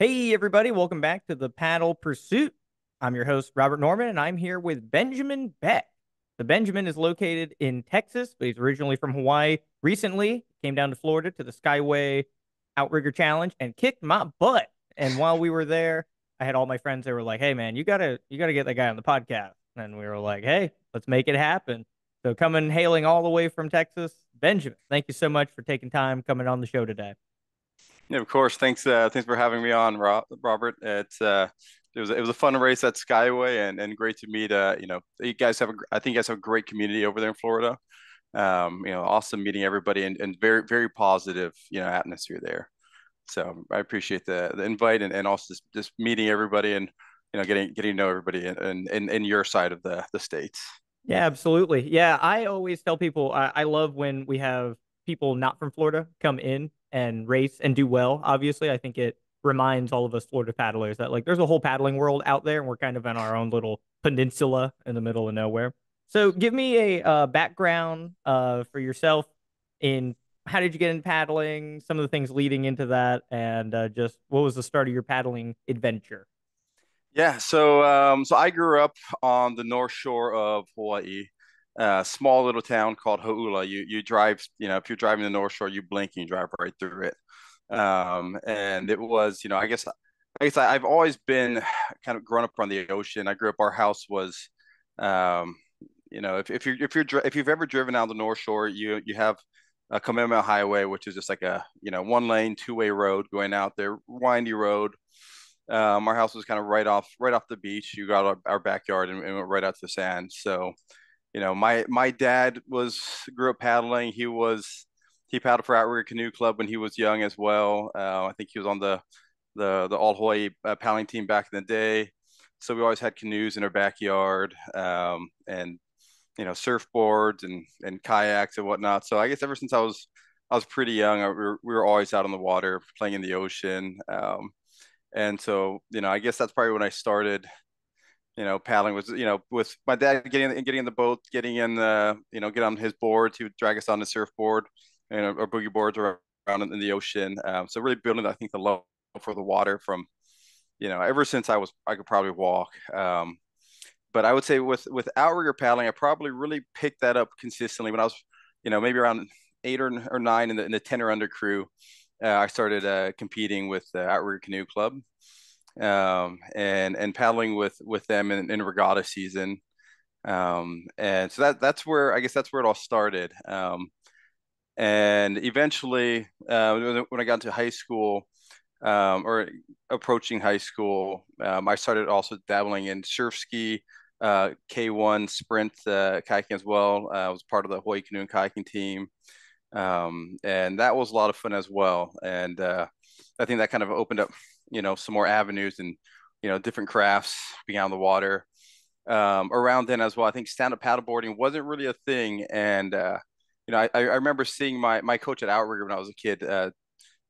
Hey, everybody, welcome back to the Paddle Pursuit. I'm your host, Robert Norman, and I'm here with Benjamin Beck. The Benjamin is located in Texas, but he's originally from Hawaii. Recently, came down to Florida to the Skyway Outrigger Challenge and kicked my butt. And while we were there, I had all my friends that were like, "Hey, man, you gotta get that guy on the podcast." And we were like, "Hey, let's make it happen." So, coming hailing all the way from Texas, Benjamin, thank you so much for taking time coming on the show today. Yeah, of course. Thanks for having me on, Robert. It was a fun race at Skyway, and great to meet. You guys I think you guys have a great community over there in Florida. Awesome meeting everybody, and very positive, atmosphere there. So I appreciate the invite, and also just meeting everybody, and getting to know everybody in your side of the states. Yeah, absolutely. Yeah, I always tell people I love when we have people not from Florida come in and race and do well. Obviously, I think it reminds all of us Florida paddlers that like there's a whole paddling world out there, and we're kind of in our own little peninsula in the middle of nowhere. So, give me a background for yourself in how did you get into paddling, some of the things leading into that, and just what was the start of your paddling adventure? Yeah, so I grew up on the North Shore of Hawaii, a small little town called Hauula. You drive, if you're driving the North Shore, you blink and you drive right through it. And it was, I've always been kind of grown up on the ocean. I grew up. Our house was, um, if you've ever driven down the North Shore, you have a Kamehameha Highway, which is just like a one lane two-way road going out there, windy road. Our house was kind of right off the beach. You got our backyard and went right out to the sand. So, my dad grew up paddling. He paddled for Outrigger Canoe Club when he was young as well. I think he was on the All Hawaii paddling team back in the day. So we always had canoes in our backyard, and surfboards and kayaks and whatnot. So I guess ever since I was pretty young, we were always out on the water playing in the ocean. And so, I guess that's probably when I started, paddling was, with my dad getting in the boat, get on his board. He would drag us on the surfboard and or boogie boards around in the ocean. So really building, I think, the love for the water from, ever since I could probably walk. But I would say with outrigger paddling, I probably really picked that up consistently when I was, maybe around eight or nine in the 10 or under crew. I started competing with the Outrigger Canoe Club, and paddling with them in regatta season. And so that's where it all started. And eventually, when I got into high school, or approaching high school, I started also dabbling in surf ski, K1 sprint kayaking as well. I was part of the Hawaii Canoe and Kayaking team. And that was a lot of fun as well. And I think that kind of opened up, some more avenues and, different crafts being out on the water. Around then as well, I think stand-up paddleboarding wasn't really a thing. And, I remember seeing my coach at Outrigger when I was a kid,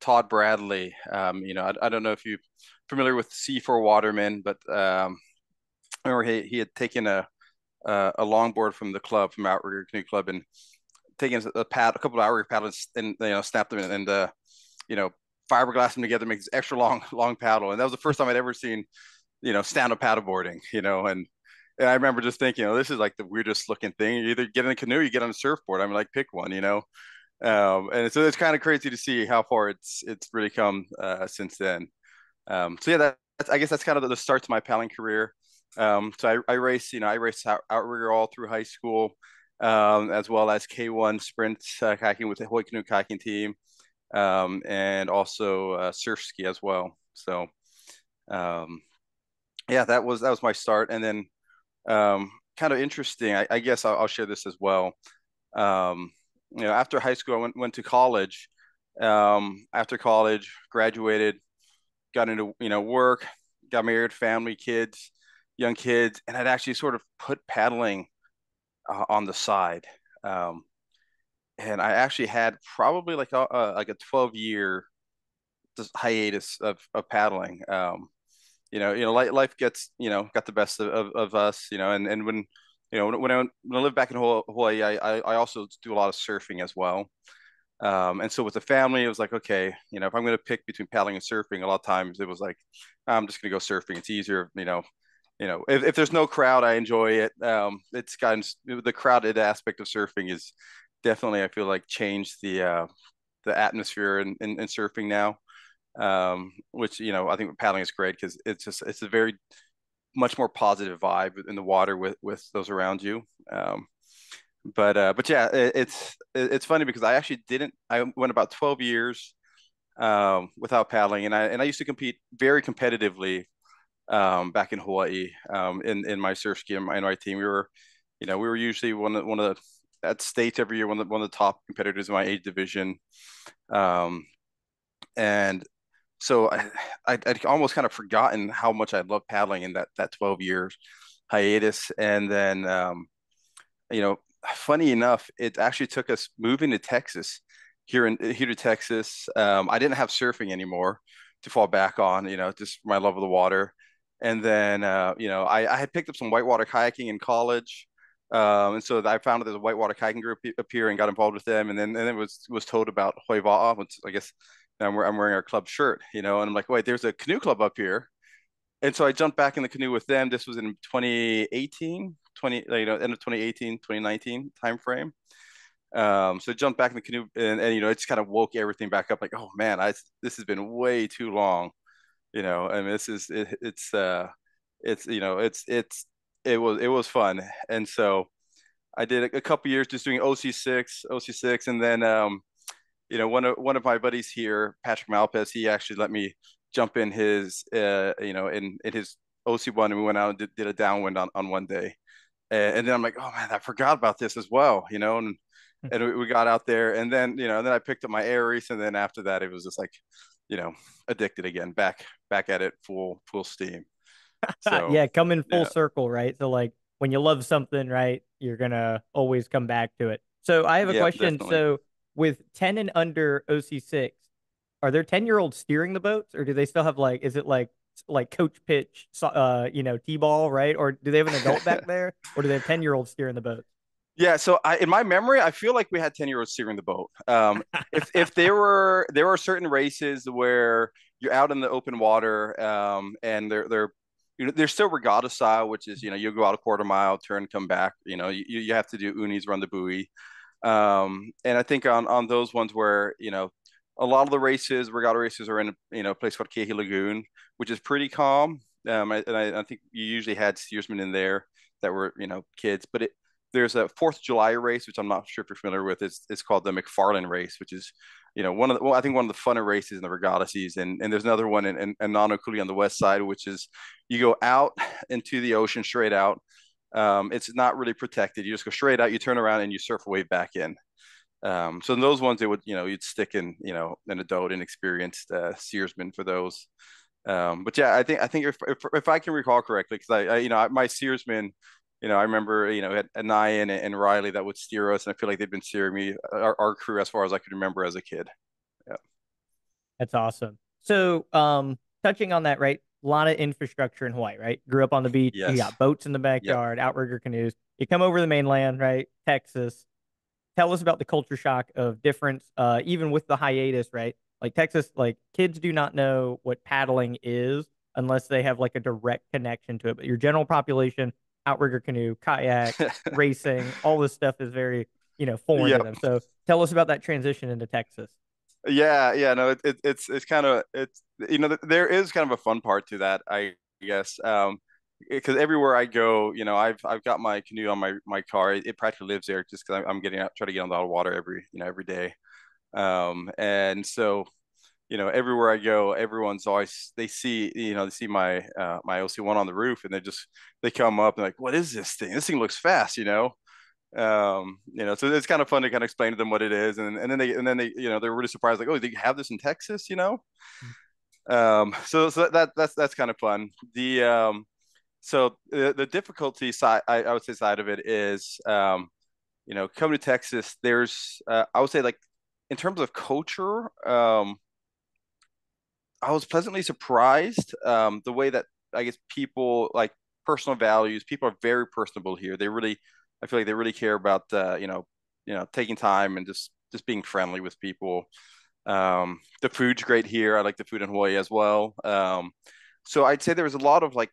Todd Bradley. I don't know if you're familiar with C4 Waterman, but I remember he had taken a longboard from the club, from Outrigger Canoe Club, and taking a couple of outrigger paddles and snap them and you know fiberglass them together, make this extra long paddle. And that was the first time I'd ever seen stand up paddleboarding. And I remember just thinking, this is like the weirdest looking thing. You either get in a canoe, you get on a surfboard. I mean, like pick one. And so it's kind of crazy to see how far it's really come since then. So yeah, I guess that's kind of the start to my paddling career. So I race, I raced outrigger all through high school, as well as K1 sprint kayaking with the Hawaii Canoe kayaking team, and also surf ski as well. So um, yeah, that was my start, and then kind of interesting. I guess I'll share this as well. Um, After high school, I went to college. After college, graduated, got into work, got married, family, kids, young kids, and I'd actually sort of put paddling on the side. Um, and I actually had probably like a 12-year hiatus of paddling. Life gets got the best of us. And when I lived back in Hawaii, I also do a lot of surfing as well. And so with the family, it was like, okay, if I'm going to pick between paddling and surfing, a lot of times it was like, I'm just going to go surfing. It's easier, if there's no crowd, I enjoy it. It's gotten the crowded aspect of surfing is definitely, I feel like, changed the atmosphere in surfing now. Which, I think paddling is great because it's a very much more positive vibe in the water with those around you. But yeah, it's funny because I went about 12 years without paddling, and I used to compete very competitively back in Hawaii in my surf ski and my team. We were usually one of the at states every year, one of the top competitors in my age division. Um, and so I'd almost kind of forgotten how much I loved paddling in that 12 years hiatus. And then, you know, funny enough, it actually took us moving to Texas here to Texas. I didn't have surfing anymore to fall back on, just my love of the water. And then, I had picked up some whitewater kayaking in college. And so I found that there's a whitewater kayaking group up here and got involved with them. And then it was told about Hoiva'a, which I guess I'm wearing our club shirt, and I'm like, wait, there's a canoe club up here. And so I jumped back in the canoe with them. This was in 2018, end of 2018, 2019 timeframe. So I jumped back in the canoe and it just kind of woke everything back up. Like, oh man, this has been way too long. I mean, it was fun. And so I did a couple years just doing OC6, and then one of my buddies here, Patrick Malpez, he actually let me jump in his in his OC1, and we went out and did a downwind on one day. And then I'm like, oh man, I forgot about this as well, and we got out there, and then I picked up my Aries, and then after that, it was just like, you know, addicted again, back at it full steam. So Yeah, coming full yeah, circle, right? So like when you love something, right, you're gonna always come back to it. So I have a yeah, question. definitely. So with 10 and under OC6, are there 10-year-olds steering the boats, or do they still have like, is it like coach pitch, T-ball, right? Or do they have an adult back there, or do they have 10-year-olds steering the boats? Yeah, so in my memory, I feel like we had 10-year-olds steering the boat. If there were certain races where you're out in the open water, and they're still regatta style, which is you go out a quarter mile, turn, come back. You have to do unis, run the buoy. And I think on those ones where a lot of the regatta races are in a place called Kehi Lagoon, which is pretty calm. I think you usually had steersmen in there that were kids, but there's a Fourth of July race, which I'm not sure if you're familiar with. It's called the McFarland race, which is I think one of the funner races in the regatta season. And there's another one in Nanakuli on the west side, which is you go out into the ocean straight out. It's not really protected. You just go straight out, you turn around, and you surf a wave back in. So in those ones, you'd stick in, an adult, inexperienced steersman for those. But yeah, I think if I can recall correctly, because my steersman, I remember, had Anayan and Riley that would steer us, and I feel like they've been steering me, our crew, as far as I could remember as a kid. Yeah. That's awesome. So, touching on that, right? A lot of infrastructure in Hawaii, right? Grew up on the beach. You Yes. got boats in the Yep. backyard, outrigger canoes. You come over the mainland, right? Texas. Tell us about the culture shock of difference, even with the hiatus, right? Like Texas, like kids do not know what paddling is unless they have like a direct connection to it. But your general population, outrigger canoe, kayak, racing, all this stuff is very, foreign to Yep. them. So tell us about that transition into Texas. Yeah, yeah, no, it's kind of there is kind of a fun part to that, I guess. Because everywhere I go, I've got my canoe on my car. It practically lives there just because I'm getting out, try to get on the water every day. And so everywhere I go, everyone's always they see my OC1 on the roof, and they come up and like, what is this thing? This thing looks fast, so it's kind of fun to kind of explain to them what it is, and then they they're really surprised, like, oh, do you have this in Texas, so that's kind of fun. The difficulty side, I would say, side of it is, coming to Texas, there's I would say, like, in terms of culture, I was pleasantly surprised, the way that, I guess, people like personal values. People are very personable here. I feel like they really care about taking time and just just being friendly with people. The food's great here. I like the food in Hawaii as well. So I'd say there was a lot of like,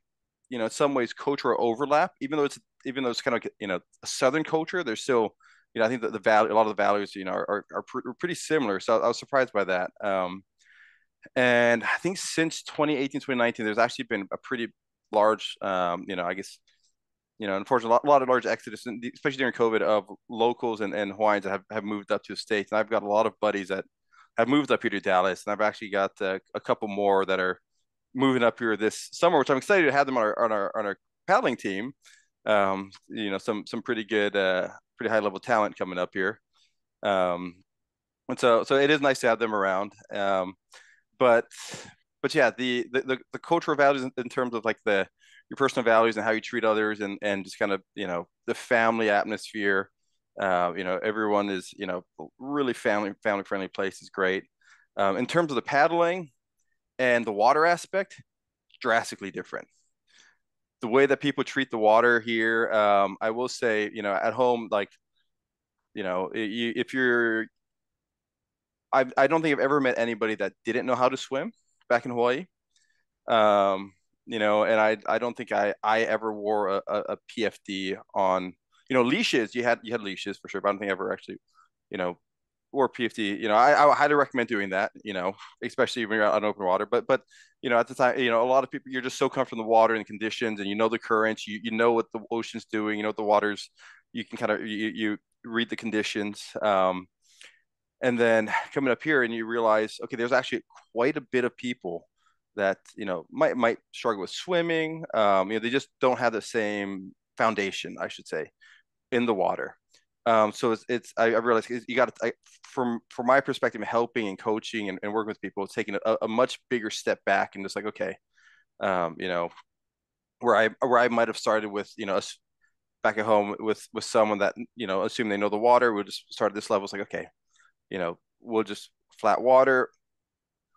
in some ways cultural overlap, even though it's kind of a Southern culture. There's still, I think that the value, a lot of the values, are pretty similar. So I was surprised by that. And I think since 2018, 2019, there's actually been a pretty large, I guess, unfortunately, a lot of large exodus, especially during COVID, of locals and Hawaiians that have moved up to the States. And I've got a lot of buddies that have moved up here to Dallas, and I've actually got a couple more that are moving up here this summer, which I'm excited to have them on our paddling team. Some pretty good, pretty high level talent coming up here. And so it is nice to have them around. But but yeah, the cultural values in terms of like your personal values and how you treat others, and just kind of the family atmosphere. Everyone is really family friendly place is great. In terms of the paddling and the water aspect, drastically different. The way that people treat the water here, I will say, at home, like, if you're, I don't think I've ever met anybody that didn't know how to swim back in Hawaii. And I don't think I ever wore a PFD on, leashes. You had leashes for sure, but I don't think I ever actually, you know, wore PFD. I would highly recommend doing that, especially when you're out on open water. But at the time, a lot of people, you're just so comfortable in the water and conditions, and the currents, you know what the ocean's doing, what the water's, you can kind of you read the conditions. And then coming up here and you realize, okay, there's actually quite a bit of people that might struggle with swimming. They just don't have the same foundation, I should say, in the water. So I realize you got to, from my perspective, helping and coaching and working with people, it's taking a much bigger step back and just like, okay, um, you know, where I might have started with, back at home with someone that, assume they know the water, we'll just start at this level. It's like, okay, we'll just flat water,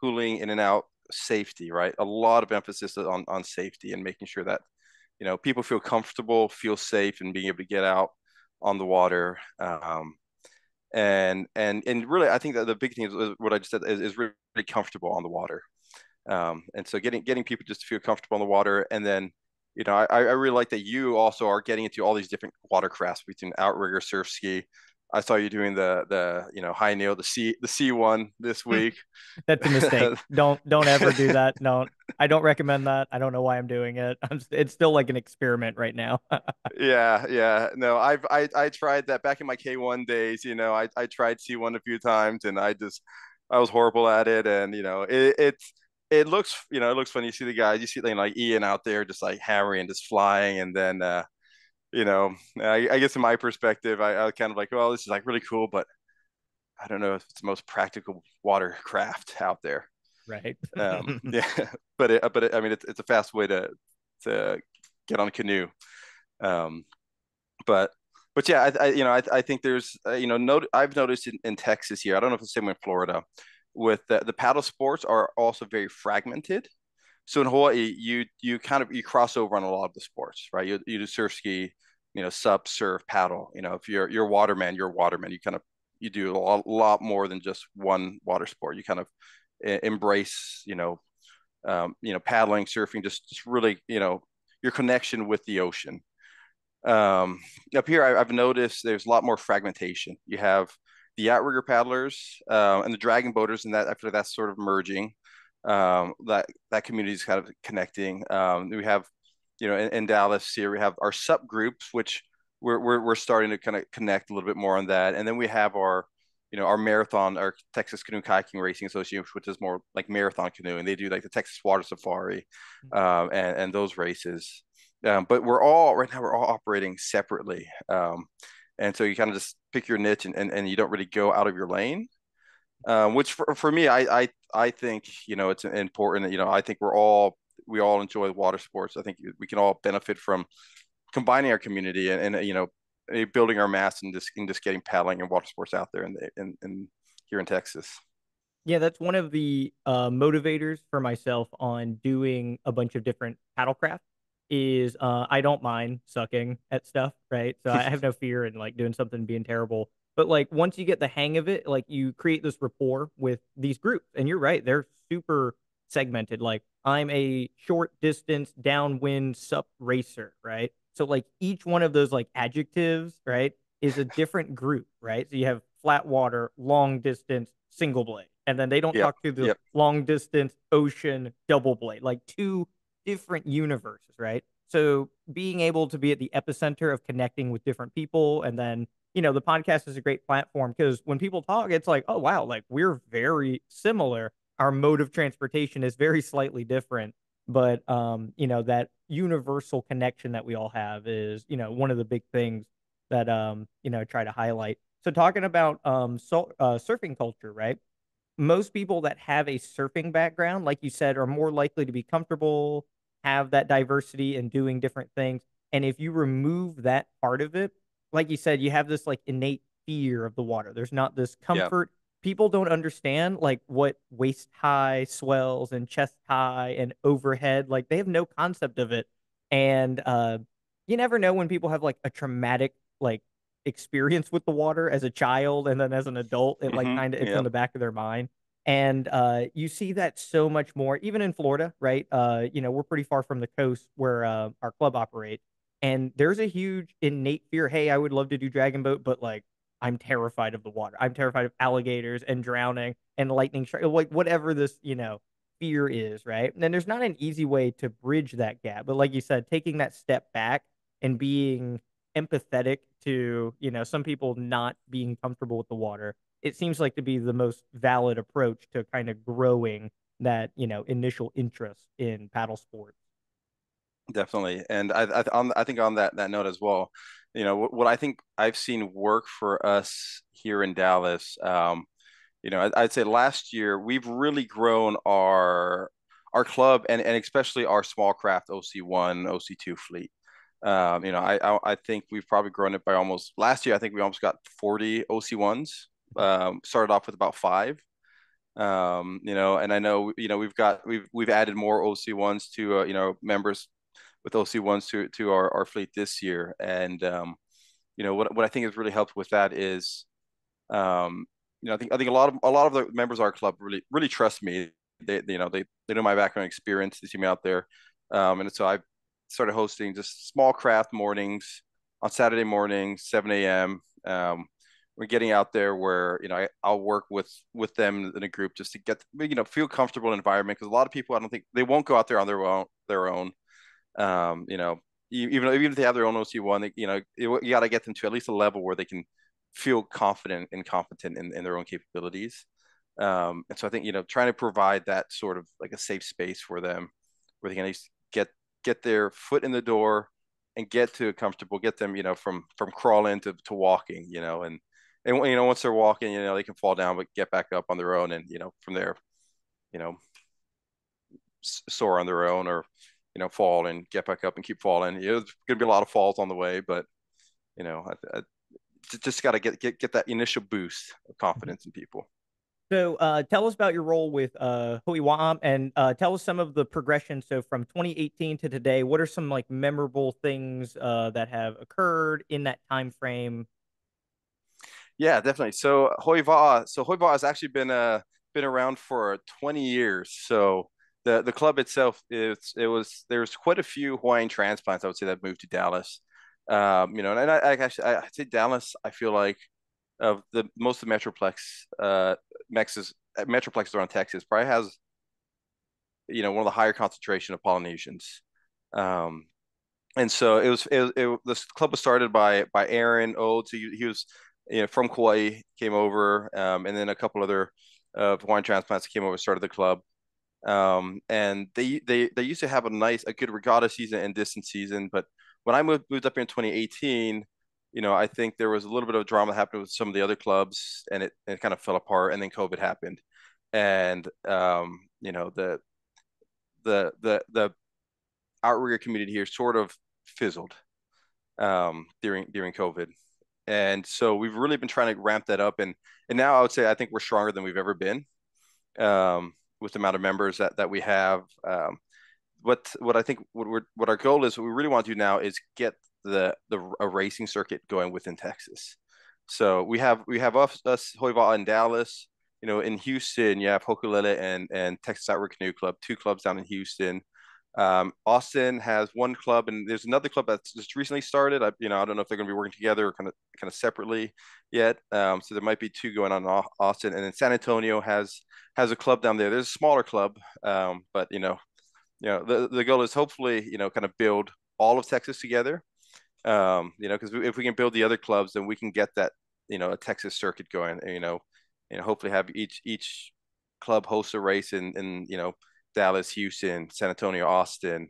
cooling in and out, safety, right? A lot of emphasis on safety and making sure that, people feel comfortable, feel safe, and being able to get out on the water. And really, I think that the big thing is what I just said is really comfortable on the water. And so getting people just to feel comfortable on the water, and then I really like that you also are getting into all these different watercrafts between outrigger, surf ski. I saw you doing the high nail, the C one this week. That's a mistake. Don't ever do that. No, I don't recommend that. I don't know why I'm doing it. It's still like an experiment right now. Yeah, yeah. No, I tried that back in my K1 days. I tried C1 a few times, and I was horrible at it. And it looks funny. You see the guys, you see like Ian out there just like hammering, just flying, and then I guess in my perspective, I was kind of like, well, this is like really cool, but I don't know if it's the most practical watercraft out there. Right. Yeah, I mean, it's a fast way to get on a canoe. Um, but but yeah, I think there's I've noticed in Texas here. I don't know if it's the same in Florida. With the paddle sports are also very fragmented. So in Hawaii, you kind of you cross over on a lot of the sports, right? You do surf ski, sup, surf, paddle. If you're a waterman, you're a waterman. You do a lot more than just one water sport. You kind of embrace, paddling, surfing, just really, your connection with the ocean. Um, Up here, I've noticed there's a lot more fragmentation. You have the outrigger paddlers and the dragon boaters, and that I feel like that's sort of merging. That community is kind of connecting. We have, in Dallas here, we have our subgroups, which we're starting to kind of connect a little bit more on that, and then we have our marathon, our Texas Canoe Kayaking Racing Association, which is more like marathon canoe, and they do like the Texas Water Safari, and those races. But right now we're all operating separately. And so you kind of just pick your niche and you don't really go out of your lane. Which for me, I think, it's important that, I think we all enjoy water sports. I think we can all benefit from combining our community and building our mass and just getting paddling and water sports out there in here in Texas. Yeah, that's one of the motivators for myself on doing a bunch of different paddlecraft is I don't mind sucking at stuff, right? So I have no fear in like doing something being terrible. But like once you get the hang of it, like you create this rapport with these groups. And you're right, they're super segmented. Like I'm a short distance downwind sup racer, right? So like each one of those like adjectives, right, is a different group, right? So you have flat water, long distance, single blade. And then they don't Yep. talk to the Yep. long distance ocean double blade, like two different universes, right? So being able to be at the epicenter of connecting with different people, and then the podcast is a great platform because when people talk, it's like, oh wow, like we're very similar. Our mode of transportation is very slightly different, but that universal connection that we all have is one of the big things that try to highlight. So talking about surfing culture, right? Most people that have a surfing background, like you said, are more likely to be comfortable, have that diversity in doing different things. And if you remove that part of it, like you said, you have this like innate fear of the water. There's not this Yep. comfort. People don't understand like what waist high swells and chest high and overhead, like they have no concept of it. And you never know when people have like a traumatic like experience with the water as a child, and then as an adult it like kind of it's in Yep. the back of their mind. And you see that so much more even in Florida, right? We're pretty far from the coast where our club operates, and there's a huge innate fear. Hey, I would love to do dragon boat, but like I'm terrified of the water. I'm terrified of alligators and drowning and lightning strike, like whatever this fear is, right? And then there's not an easy way to bridge that gap, but like you said, taking that step back and being empathetic to some people not being comfortable with the water, it seems like to be the most valid approach to kind of growing that initial interest in paddle sports. Definitely. And I think on that note as well, what I think I've seen work for us here in Dallas. I'd say last year we've really grown our club and especially our small craft OC1, OC2 fleet. I think we've probably grown it by almost last year. I think we almost got 40 OC1s. Started off with about five. And I know we've added more OC1s to members with OC1s to our fleet this year. And what I think has really helped with that is I think a lot of the members of our club really trust me. They know my background experience. They see me out there, and so I started hosting just small craft mornings on Saturday mornings, 7 a.m. We're getting out there where I'll work with them in a group just to get feel comfortable in environment, because a lot of people, I don't think they won't go out there on their own. Um, you know, even if they have their own OC1, you got to get them to at least a level where they can feel confident and competent in their own capabilities. And so I think trying to provide that sort of like a safe space for them, where they can at least get their foot in the door and get them from crawling to walking, and once they're walking, they can fall down but get back up on their own, and from there, you know soar on their own, or fall and get back up and keep falling. There's gonna be a lot of falls on the way, but I just got to get that initial boost of confidence in people. So tell us about your role with Huiwam, and tell us some of the progression. So from 2018 to today, what are some like memorable things that have occurred in that time frame? Yeah, definitely. So Hoiva has actually been around for 20 years. So the club itself there's quite a few Hawaiian transplants, I would say, that moved to Dallas. And I'd say Dallas, I feel like, of the most of the metroplexes around Texas, probably has one of the higher concentration of Polynesians. Um, and so this club was started by Aaron Oates. He was from Kauai, came over, and then a couple other Hawaiian transplants came over, started the club. And they used to have a good regatta season and distance season. But when I moved up here in 2018, I think there was a little bit of drama happening with some of the other clubs, and it kind of fell apart. And then COVID happened, and the outrigger community here sort of fizzled during COVID. And so we've really been trying to ramp that up, and now I would say I think we're stronger than we've ever been, with the amount of members that we have. What I think what our goal is, what we really want to do now is get the a racing circuit going within Texas. So we have us Hoiva in Dallas. In Houston, you have Hokulele and Texas Outrigger Canoe Club, two clubs down in Houston. Austin has one club, and there's another club that's just recently started. I don't know if they're going to be working together or kind of separately yet. So there might be two going on in Austin, and then San Antonio has a club down there. There's a smaller club, but the goal is hopefully kind of build all of Texas together. Because if we can build the other clubs, then we can get that a Texas circuit going. Hopefully have each club host a race in Dallas, Houston, San Antonio, Austin.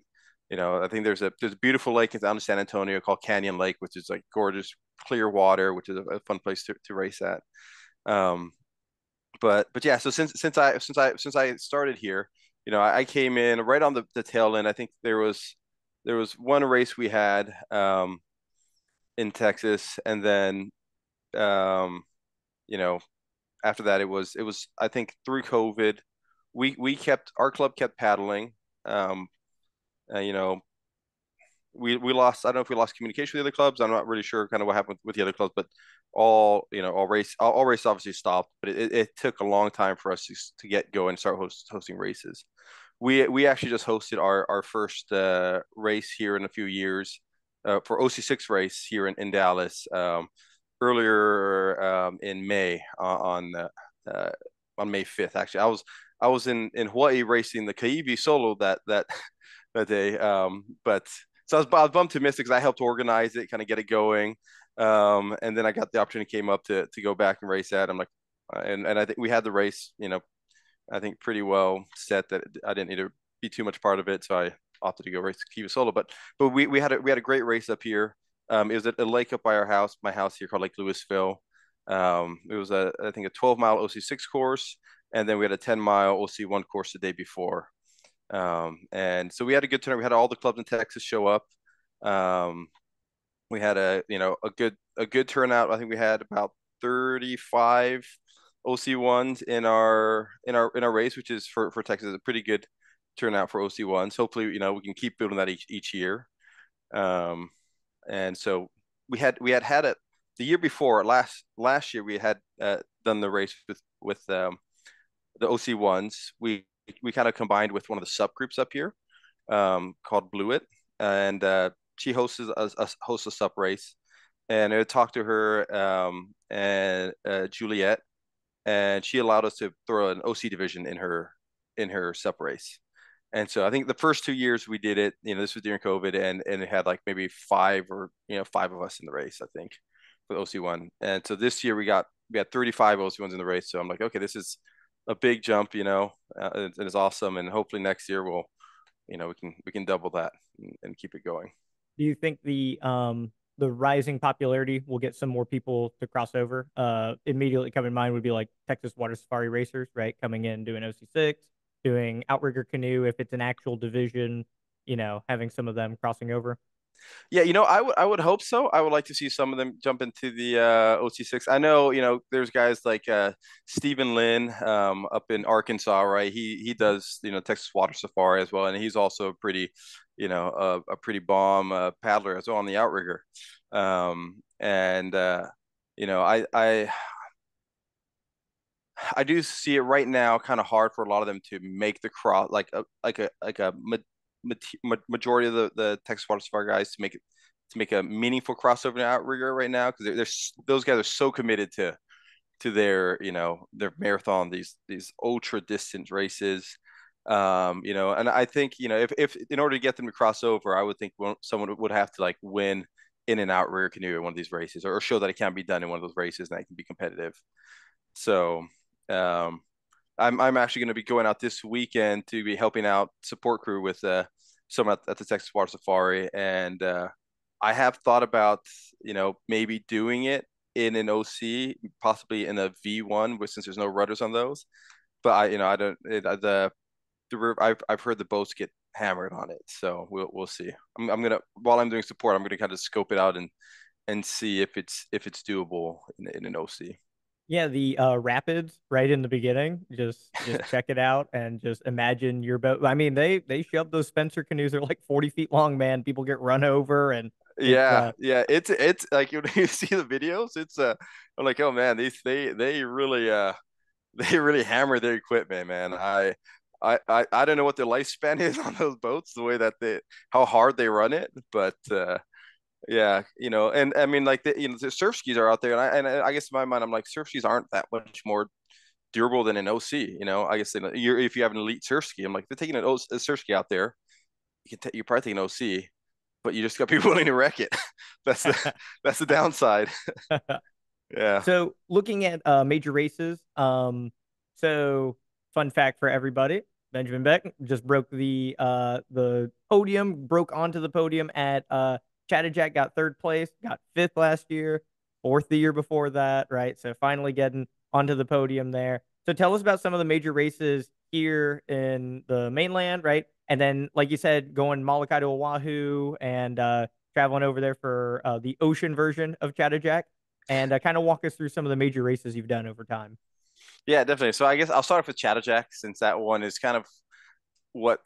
I think there's a beautiful lake down in San Antonio called Canyon Lake, which is like gorgeous clear water, which is a fun place to race at. Um, but yeah, so since I started here, I came in right on the tail end. I think there was one race we had in Texas, and then um, you know after that it was I think through COVID, our club kept paddling. Um, uh, you know, we lost. I don't know if we lost communication with the other clubs. I'm not really sure kind of what happened with the other clubs, but all race obviously stopped. But it took a long time for us to get going and start hosting races. We actually just hosted our first race here in a few years for OC6 race here in Dallas earlier in May uh, on May 5th. Actually, I was in Hawaii racing the Kaiwi solo that day. But so I was bummed to miss it because I helped organize it, kind of get it going. And then I got the opportunity came up to go back and race that. I'm like, and I think we had the race, I think pretty well set that I didn't need to be too much part of it, so I opted to go race Kiva Solo. But we had a great race up here. It was at a lake up by my house here called Lake Louisville. It was I think a 12-mile OC6 course, and then we had a 10-mile OC1 course the day before. And so we had a good turnout. We had all the clubs in Texas show up. We had a good turnout. I think we had about 35 OC1s in our race, which is for Texas a pretty good turnout for OC1s. Hopefully, we can keep building that each year. Um, and so we had it the year before last year. We had done the race with the OC1s. We kind of combined with one of the subgroups up here called Blue It, and she hosts a sub race, and I talked to her and Juliet, and she allowed us to throw an OC division in her sub race. And so I think the first 2 years we did it, this was during COVID, and it had like maybe five of us in the race, I think, for the OC1. And so this year we had 35 OC1s in the race. So I'm like, okay, this is a big jump, and it's awesome. And hopefully next year we can double that and keep it going. Do you think the rising popularity will get some more people to cross over? Immediately coming to mind would be like Texas Water Safari Racers, right? Coming in doing OC6, doing Outrigger Canoe if it's an actual division, having some of them crossing over. Yeah, I would hope so. I would like to see some of them jump into the OT6. I know, there's guys like Stephen Lynn up in Arkansas, right? He does, Texas Water Safari as well, and he's also a pretty, a pretty bomb paddler as well on the outrigger. And I do see it right now kind of hard for a lot of them to make the cross, majority of the Texas Water Safari guys to make a meaningful crossover to outrigger right now, because those guys are so committed to their marathon, these ultra distance races. And I think, if in order to get them to cross over, I would think someone would have to like win in and out rear canoe in one of these races, or show that it can be done in one of those races and that it can be competitive. So um, I'm actually going to be going out this weekend to be helping out support crew with someone at the Texas Water Safari, and I have thought about maybe doing it in an OC, possibly in a V1, since there's no rudders on those. But I don't I've heard the boats get hammered on it, so we'll see. I'm gonna while I'm doing support, I'm gonna kind of scope it out and see if it's doable in an OC. Yeah, the rapids right in the beginning. Just check it out and just imagine your boat. I mean, they shove those Spencer canoes. They're like 40 feet long, man. People get run over, and it's Yeah, yeah. It's like when you see the videos, I'm like, oh man, these they really they really hammer their equipment, man. I don't know what the lifespan is on those boats, the way that they how hard they run it, but yeah, and I mean like the surf skis are out there, and I guess in my mind I'm like surf skis aren't that much more durable than an OC. I guess if you have an elite surf ski, I'm like they're taking a surf ski out there, you probably take an OC, but you just got people willing to wreck it. That's the that's the downside. Yeah. So looking at major races, so fun fact for everybody, Benjamin Beck just broke the podium, broke onto the podium at Chattajack, got third place, got fifth last year, fourth the year before that, right? So finally getting onto the podium there. So tell us about some of the major races here in the mainland, right? And then, like you said, going Molokai to Oahu and traveling over there for the ocean version of Chattajack and kind of walk us through some of the major races you've done over time. Yeah, definitely. So I guess I'll start off with Chattajack since that one is kind of what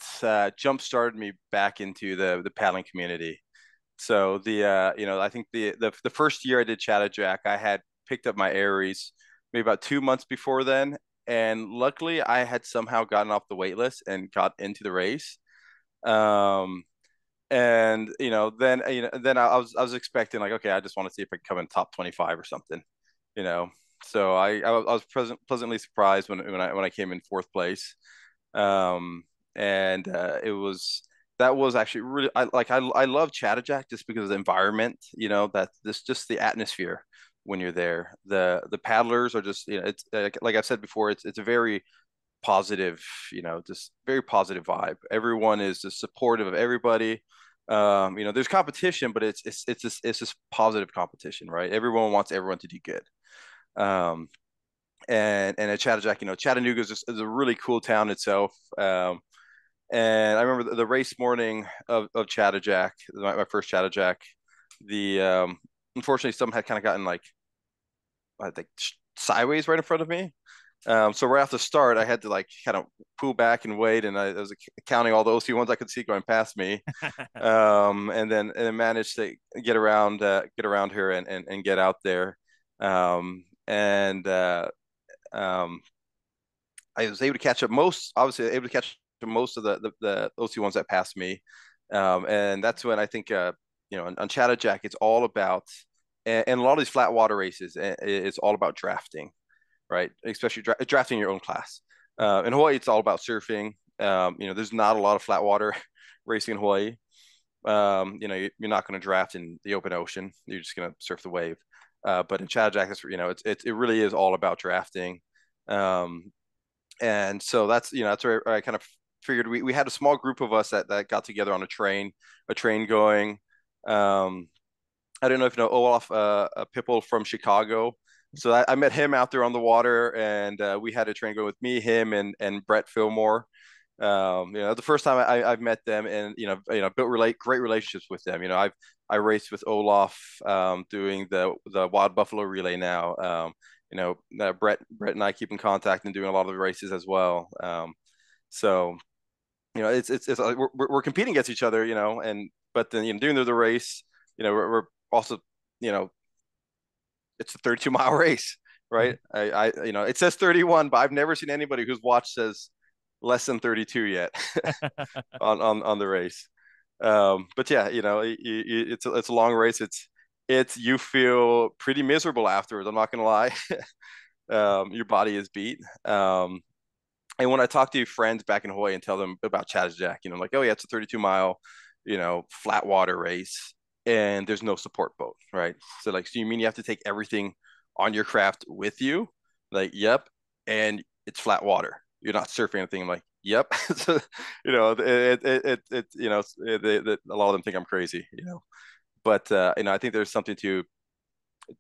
jump started me back into the paddling community. So I think the first year I did Chattajack, I had picked up my Aries maybe about 2 months before then, and luckily I had somehow gotten off the wait list and got into the race. Um, and then I was expecting like, okay, I just want to see if I can come in top 25 or something, you know. So I was pleasantly surprised when I came in fourth place. And it was that was actually really I love Chattajack just because of the environment, that this just the atmosphere when you're there. The paddlers are just, it's like I've said before, it's a very positive, just very positive vibe. Everyone is just supportive of everybody. There's competition, but it's just positive competition, right? Everyone wants everyone to do good. Um, and at Chattajack, Chattanooga is a really cool town itself. And I remember the race morning of Chattajack, my first Chattajack. The Unfortunately, some had kind of gotten like, I think, sideways right in front of me. So right off the start, I had to like kind of pull back and wait, and I was counting all the OC ones I could see going past me, and then managed to get around her and get out there, and I was able to catch up obviously able to catch up most of the OC ones that passed me, and that's when I think on Chattajack it's all about, and a lot of these flat water races, it's all about drafting, right? Especially drafting your own class. In Hawaii, it's all about surfing. There's not a lot of flat water racing in Hawaii. You're not going to draft in the open ocean. You're just going to surf the wave. But in Chattajack, it really is all about drafting. Um, and so that's where I kind of figured we had a small group of us that got together on a train going. Um, I don't know if you know Olaf Pipple from Chicago. So I met him out there on the water, and we had a train go with me, him, and Brett Fillmore. The first time I've met them, and built great relationships with them. I raced with Olaf, doing the Wild Buffalo Relay now. Brett and I keep in contact and doing a lot of the races as well. So it's like we're competing against each other, and but then doing the race, we're also, you know, it's a 32-mile race, right? It says 31, but I've never seen anybody whose watch says less than 32 yet on the race. But yeah, it's a long race. It's you feel pretty miserable afterwards. I'm not gonna lie. Your body is beat. And when I talk to friends back in Hawaii and tell them about Chattajack, like, oh yeah, it's a 32-mile, flat water race, and there's no support boat, right? So like, so you mean you have to take everything on your craft with you? Like, yep, and it's flat water. You're not surfing anything. I'm like, yep. So, a lot of them think I'm crazy, but I think there's something to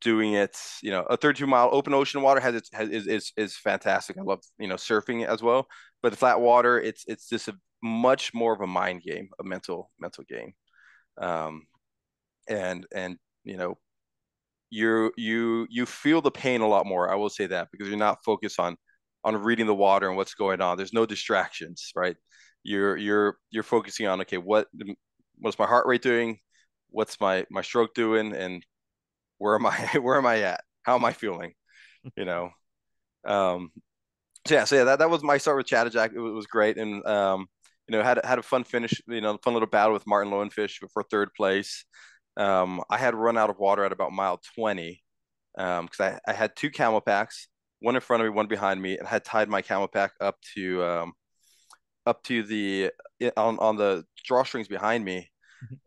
doing it. A 32-mile open ocean water is fantastic. I love surfing as well, but the flat water, it's just a much more of a mind game, a mental game. um and you know you feel the pain a lot more. I will say that because you're not focused on reading the water and what's going on. There's no distractions, right? You're focusing on, okay, what's my heart rate doing? What's my stroke doing? And where am I where am I at? How am I feeling? You know. Um, so yeah, that was my start with Chattajack. It was great, and had a fun finish. Fun little battle with Martin Lowenfish for third place. I had run out of water at about mile 20 because I had two camel packs, one in front of me, one behind me, and I had tied my camel pack up to the on the drawstrings behind me,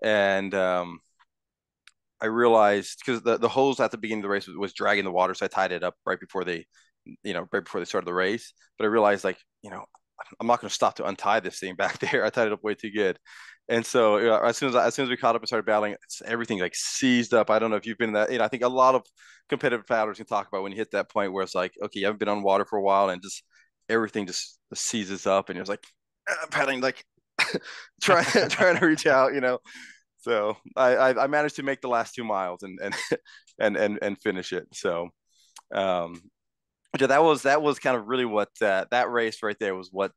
and I realized because the hose at the beginning of the race was dragging the water, so I tied it up right before they started the race. But I realized, like, I'm not going to stop to untie this thing back there. I tied it up way too good. And so as soon as we caught up and started battling, everything like seized up. I don't know if you've been in that. I think a lot of competitive paddlers can talk about when you hit that point where it's like, okay, you haven't been on water for a while, and just everything just seizes up, and you're just like paddling, like trying to reach out. So I managed to make the last 2 miles and finish it. So um, yeah, that was kind of really what that race right there was what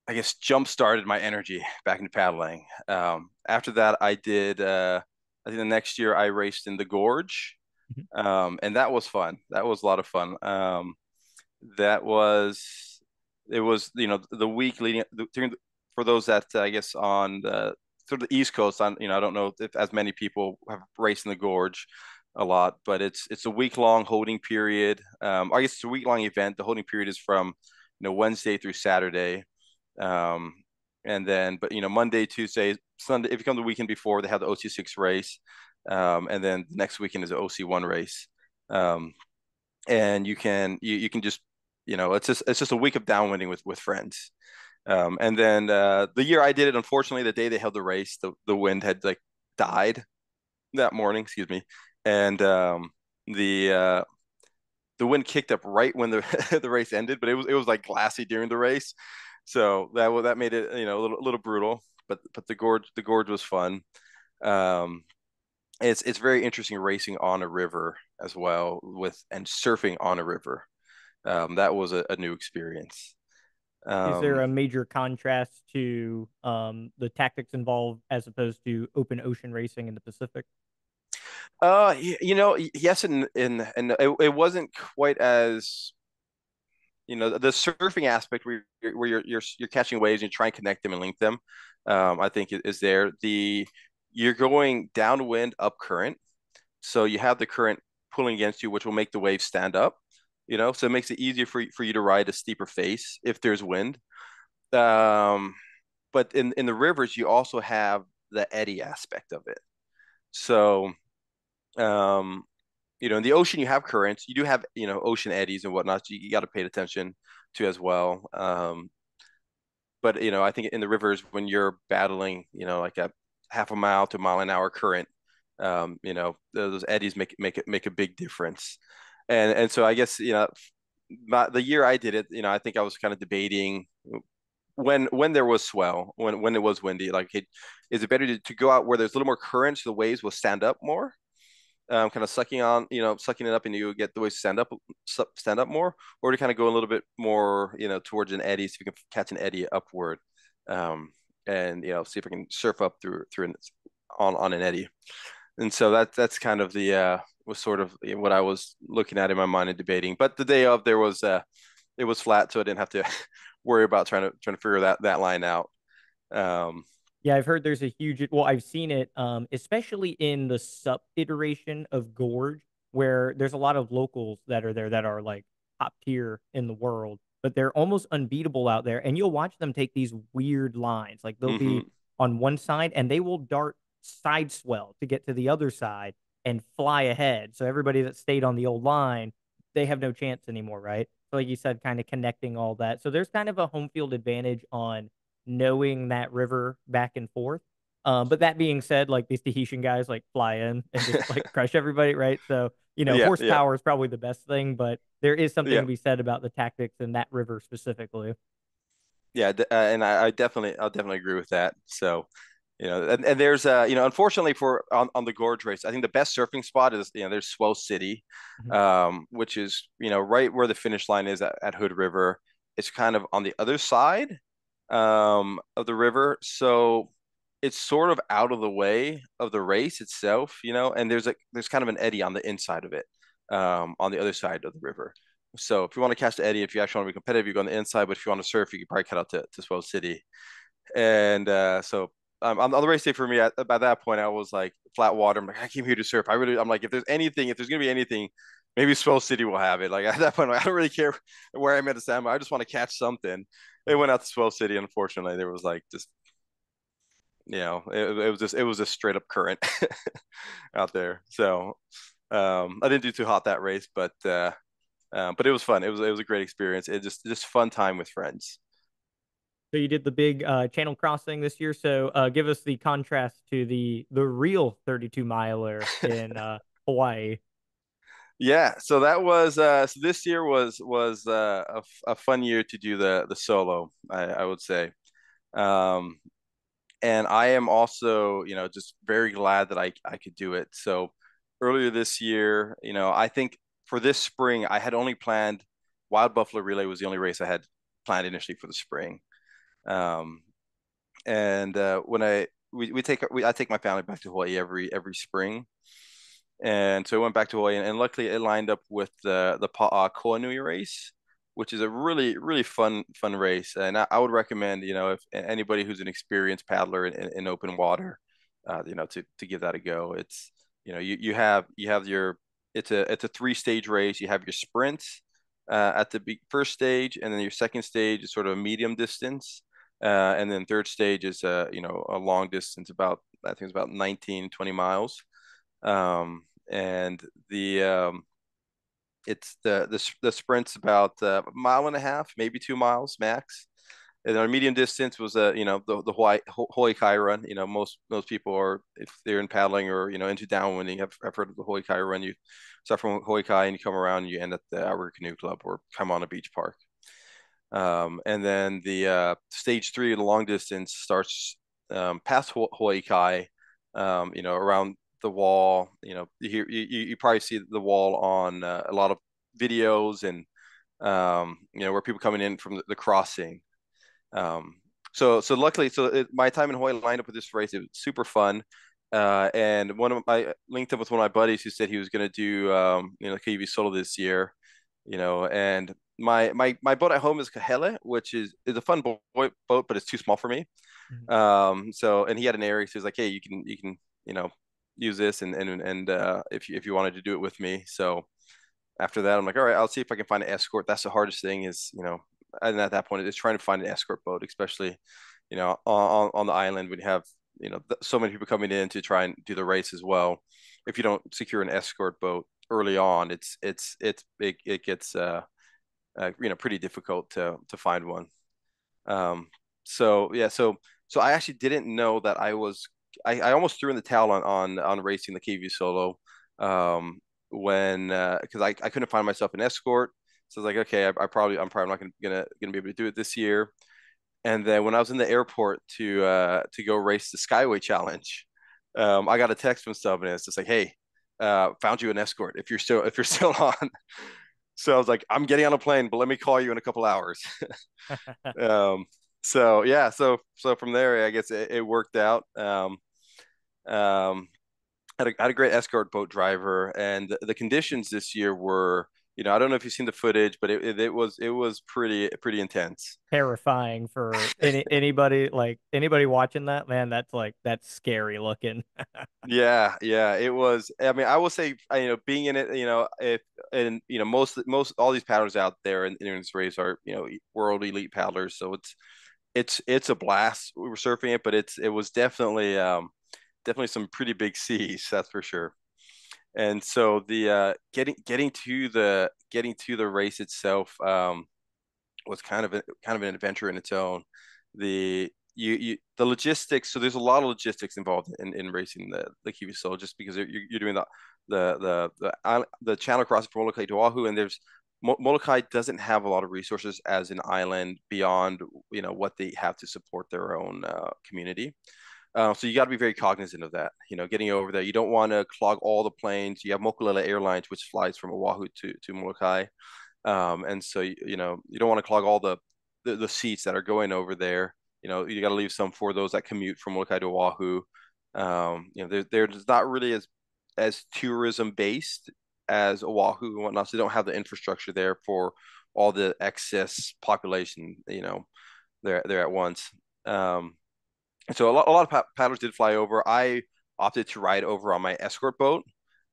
I guess jump started my energy back into paddling. After that, I think the next year I raced in the Gorge, and that was fun. That was a lot of fun. That was it was the week leading for those that I guess on the sort of the East Coast. I don't know if as many people have raced in the Gorge a lot, but it's a week long holding period. I guess it's a week long event. The holding period is from Wednesday through Saturday. Um, and then, but Monday, Tuesday, Sunday, if you come the weekend before, they have the OC6 race. And then the next weekend is the OC1 race. And you can just, it's just a week of downwinding with friends. And then the year I did it, unfortunately, the day they held the race, the wind had like died that morning, excuse me. And the uh, the wind kicked up right when the the race ended, but it was like glassy during the race, so that made it a little brutal. But the gorge was fun. Um, it's very interesting racing on a river as well and surfing on a river. That was a new experience. Is there Um, a major contrast to the tactics involved as opposed to open ocean racing in the Pacific? yes, and it wasn't quite as the surfing aspect where you're catching waves and you try and connect them and link them. I think is there. You're going downwind up current, so you have the current pulling against you, which will make the waves stand up. So it makes it easier for you to ride a steeper face if there's wind. Um, but in the rivers, you also have the eddy aspect of it. So um, in the ocean, you have currents. You do have ocean eddies and whatnot. So you got to pay attention to as well. But I think in the rivers when you're battling, like a half a mile to a mile an hour current, those eddies make a big difference. And so I guess the year I did it, I think I was kind of debating when there was swell, when it was windy, like is it better to go out where there's a little more current so the waves will stand up more, kind of sucking it up, and you get the waves stand up more, or to kind of go a little bit more, towards an eddy, so you can catch an eddy upward, um, and see if I can surf up on an eddy. And so that's kind of the was sort of what I was looking at in my mind and debating. But the day of, it was flat, so I didn't have to worry about trying to figure that line out. Um, Yeah, I've heard there's a huge, well, I've seen it, especially in the sub iteration of Gorge, where there's a lot of locals that are there that are like top tier in the world, but they're almost unbeatable out there. And you'll watch them take these weird lines. Like they'll be mhm. on one side and they will dart side swell to get to the other side and fly ahead. So everybody that stayed on the old line, they have no chance anymore, right? So like you said, kind of connecting all that. So there's kind of a home field advantage on knowing that river back and forth. But that being said, like these Tahitian guys like fly in and just like crush everybody, right? So, Yeah, yeah, horsepower is probably the best thing, but there is something yeah. to be said about the tactics in that river specifically. Yeah, and I'll definitely agree with that. So, And there's unfortunately for on the gorge race, I think the best surfing spot is there's Swell City, Mhm. which is right where the finish line is at Hood River. It's kind of on the other side of the river, so it's sort of out of the way of the race itself, and there's kind of an eddy on the inside of it, on the other side of the river. So if you want to catch the eddy, if you actually want to be competitive, you go on the inside. But if you want to surf, you can probably cut out to Swell City. And so on the race day for me, by that point, I was like flat water. I'm like, I came here to surf. I'm like, if there's gonna be anything, maybe Swell City will have it. Like at that point, I don't really care where I'm at the sandbar. I just want to catch something. They went out to Swell City. Unfortunately, there was like just it was just straight up current out there. So I didn't do too hot that race, but it was fun. It was a great experience. It just fun time with friends. So you did the big channel crossing this year. So give us the contrast to the real 32 miler in Hawaii. Yeah, so this year was a fun year to do the solo, I would say. Um, and I am also, just very glad that I could do it. So earlier this year, I think for this spring I had only planned Wild Buffalo Relay was the only race I had planned initially for the spring. Um, and when I take my family back to Hawaii every spring. And so I went back to Hawaii, and luckily it lined up with the Canoe race, which is a really really fun race. And I would recommend, if anybody who's an experienced paddler in open water, to give that a go. It's you have your it's a three-stage race. You have your sprint at the first stage, and then your second stage is sort of a medium distance, and then third stage is a long distance, about I think it's about 19-20 miles. And the sprint's about a mile and a half, maybe 2 miles max. And our medium distance was the Hawaii Kai run. Most people are, if they're in paddling or into downwinding, have heard of the Hawaii Kai run. You start from Hawaii Kai and you come around and you end at the Outrigger Canoe Club or come on a beach park. And then the stage three of the long distance starts past Hawaii Kai, around the wall. You probably see the wall on a lot of videos and where people coming in from the crossing. So luckily, my time in Hawaii lined up with this race. It was super fun. And I linked up with one of my buddies who said he was going to do KV solo this year. And my boat at home is Kahele, which is a fun boat, but it's too small for me. Mhm. And he had an area, so he's like, hey, you can use this, and if you wanted to do it with me. So after that, I'm like, all right, I'll see if I can find an escort. That's the hardest thing is, and at that point, it's trying to find an escort boat, especially, on the island when you have, so many people coming in to try and do the race as well. If you don't secure an escort boat early on, it gets pretty difficult to find one. Um, so yeah, so I actually didn't know that I almost threw in the towel on racing the KV solo, when because I couldn't find myself an escort. So I was like, okay, I'm probably not gonna be able to do it this year. And then when I was in the airport to go race the Skyway Challenge, I got a text from someone, and it's just like, hey, found you an escort if you're still on. So I was like, I'm getting on a plane, but let me call you in a couple hours. Um, so yeah, so from there, I guess it worked out. Um, had a great escort boat driver, and the conditions this year were, I don't know if you've seen the footage, but it was pretty intense. Terrifying for anybody watching that, man. That's scary looking. Yeah, yeah, it was. I mean, I will say, being in it, if and most all these paddlers out there in this race are world elite paddlers, so it's a blast. We were surfing it, but it was definitely some pretty big seas, that's for sure. And so the getting to the race itself was kind of an adventure in its own. The logistics. So there's a lot of logistics involved in racing the Kiwi Soul, just because you're doing the channel crossing from Molokai to Oahu, and Molokai doesn't have a lot of resources as an island beyond what they have to support their own community. So you got to be very cognizant of that. Getting over there, you don't want to clog all the planes. You have Mokulele Airlines, which flies from Oahu to Molokai, and so you don't want to clog all the seats that are going over there. You got to leave some for those that commute from Molokai to Oahu. They're just not really as tourism based as Oahu and whatnot. So they don't have the infrastructure there for all the excess population. There at once. And so a lot of paddlers did fly over. I opted to ride over on my escort boat.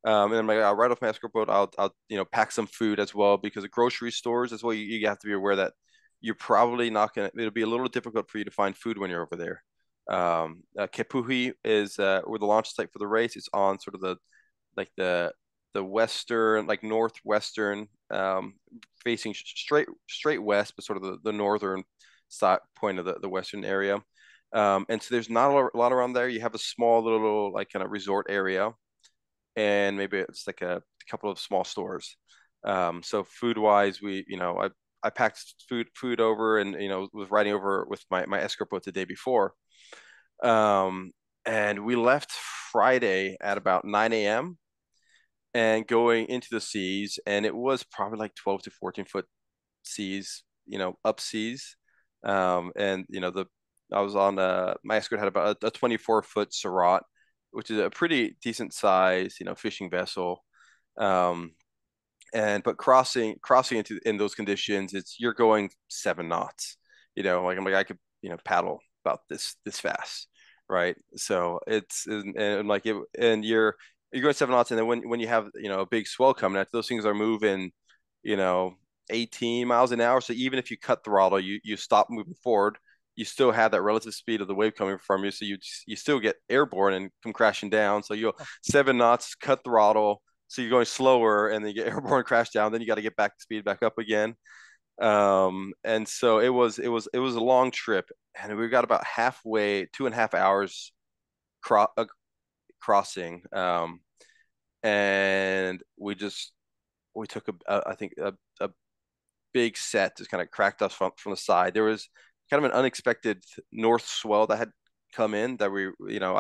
And then I'll ride off my escort boat. I'll pack some food as well, because the grocery stores as well. You have to be aware that you're probably not gonna. It'll be a little difficult for you to find food when you're over there. Kepuhi is where the launch site for the race. It's on sort of the western, like northwestern, facing straight west, but sort of the northern side point of the western area. And so there's not a lot around there. You have a small little like kind of resort area, and maybe it's like a couple of small stores. So food wise, I packed food over, and was riding over with my escort boat the day before. And we left Friday at about 9 a.m. and going into the seas, and it was probably like 12 to 14 foot seas, up seas. And the I was on my escort had about a 24-foot Surratt, which is a pretty decent size, fishing vessel. Um, and but crossing in those conditions, you're going 7 knots. Like I could paddle about this fast, right? So and like it, and you're going 7 knots, and then when you have a big swell coming at, those things are moving, you know 18 miles an hour. So even if you cut throttle, you stop moving forward, you still have that relative speed of the wave coming from you. So you still get airborne and come crashing down. So you go 7 knots, cut throttle. So you're going slower, and then you get airborne, crash down. Then you got to get back speed back up again. And so it was a long trip, and we got about halfway, 2.5 hours crossing. And we took I think a big set just kind of cracked us from the side. There was kind of an unexpected north swell that had come in that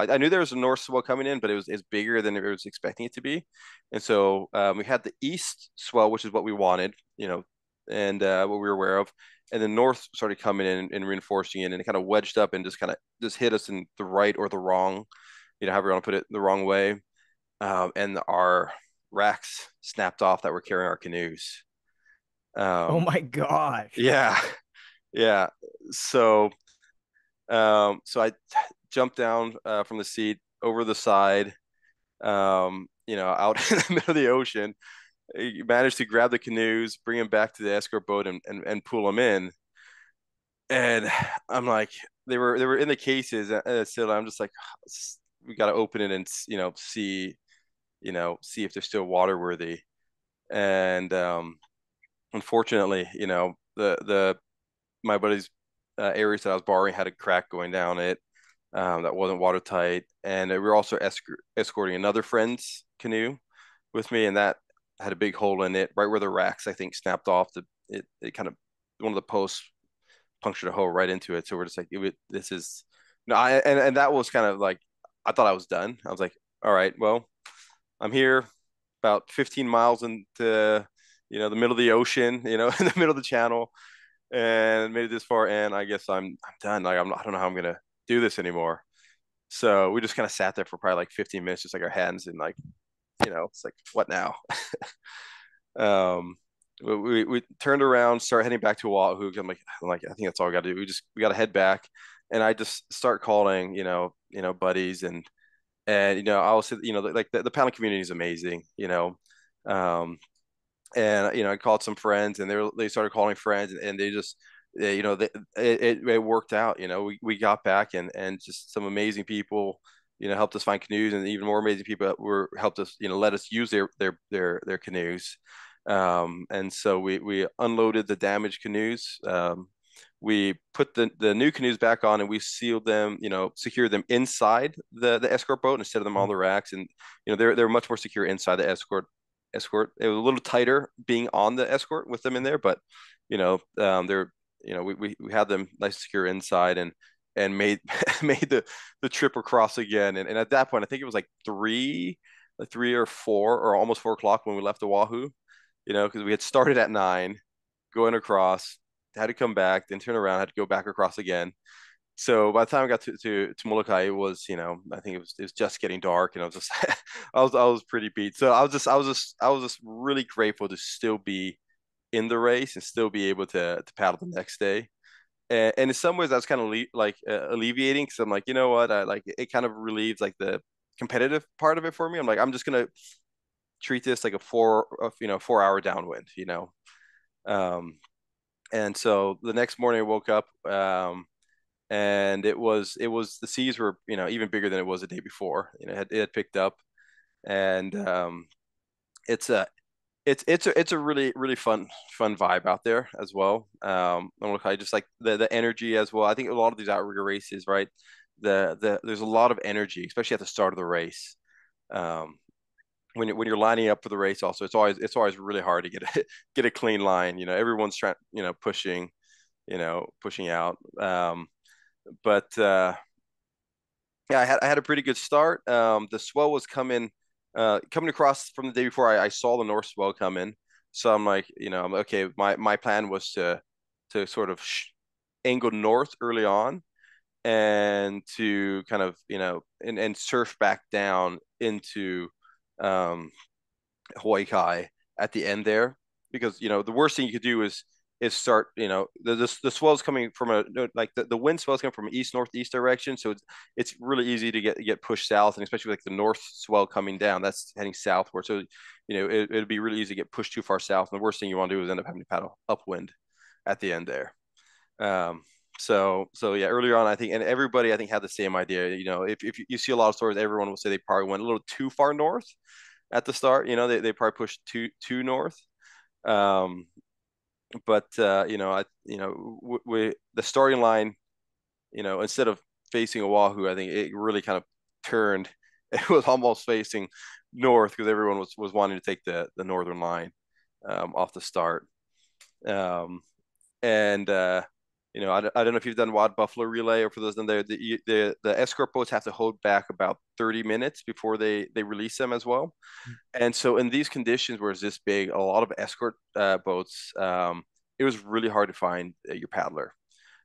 I knew there was a north swell coming in, but it's bigger than I was expecting it to be. And so we had the east swell, which is what we wanted, and what we were aware of. And the north started coming in and reinforcing it, and it kind of wedged up and just hit us in the right or the wrong, however you want to put it, the wrong way. And our racks snapped off that were carrying our canoes. Oh Um, my gosh. yeah, yeah. So, so I jumped down from the seat over the side, out in the middle of the ocean. I managed to grab the canoes, bring them back to the escort boat, and pull them in. And I'm like, they were in the cases, and so I'm just like, we got to open it and see if they're still waterworthy. And unfortunately, the my buddy's Aries that I was borrowing had a crack going down it, that wasn't watertight, and we were also escorting another friend's canoe with me, and that had a big hole in it right where the racks I think snapped off. It kind of, one of the posts punctured a hole right into it. So we're just like, this is no, and that was kind of like, I thought I was done. I was like, all right, well, I'm here about 15 miles into the middle of the ocean, in the middle of the channel, and made it this far, and I guess I'm done. Like I don't know how I'm gonna do this anymore. So we just kind of sat there for probably like 15 minutes, just like our hands, and like, it's like, what now? um, we turned around, started heading back to Oahu. I'm like, I think that's all we got to do. We got to head back, and I just start calling, buddies, and I was, like the paddling community is amazing, um, and I called some friends, and they started calling friends, and it worked out. We got back, and just some amazing people helped us find canoes, and even more amazing people were helped us, let us use their canoes. And so we unloaded the damaged canoes. We put the new canoes back on, and we sealed them, secured them inside the escort boat instead of them on the racks. And they're much more secure inside the escort. It was a little tighter being on the escort with them in there, but they're we had them nice secure inside. And and made made the trip across again. And at that point, I think it was like 3 or 4 or almost 4 o'clock when we left Oahu. Because we had started at 9, going across, had to come back, then turn around, had to go back across again. So by the time I got to Molokai, it was, I think it was just getting dark, and I was just I was pretty beat. So I was just really grateful to still be in the race and still be able to paddle the next day. And in some ways, that's kind of alleviating, because I'm like, you know what, I like it kind of relieves like the competitive part of it for me. I'm like, I'm just gonna treat this like a 4 hour downwind, Um, and so the next morning I woke up, and it was the seas were even bigger than it was the day before. It had picked up, and it's a it's a really really fun vibe out there as well. I just like the energy as well. I think a lot of these outrigger races, right? There's a lot of energy, especially at the start of the race. Um, when you're lining up for the race, also it's always really hard to get a clean line. Everyone's trying, pushing out. But Yeah, I had a pretty good start. The swell was coming across from the day before. I saw the north swell come in, so I'm like, I'm okay. My plan was to sort of angle north early on, and to kind of and surf back down into um, Hawaii Kai at the end there, because the worst thing you could do is start, the swell's coming from like the wind swell's coming from east northeast direction, so it's really easy to get pushed south, and especially like the north swell coming down, that's heading southward. So it'd be really easy to get pushed too far south, and the worst thing you want to do is end up having to paddle upwind at the end there. um so yeah, earlier on, I think, and everybody I think had the same idea. If you see a lot of stories, everyone will say they probably went a little too far north at the start. They probably pushed too north. Um, but we the starting line, instead of facing Oahu, I think it really kind of turned. It was almost facing north, because everyone was wanting to take the northern line off the start. Um, and I don't know if you've done Wild Buffalo Relay, or for those in there, the escort boats have to hold back about 30 minutes before they release them as well. And so in these conditions where it's this big, a lot of escort boats, it was really hard to find your paddler.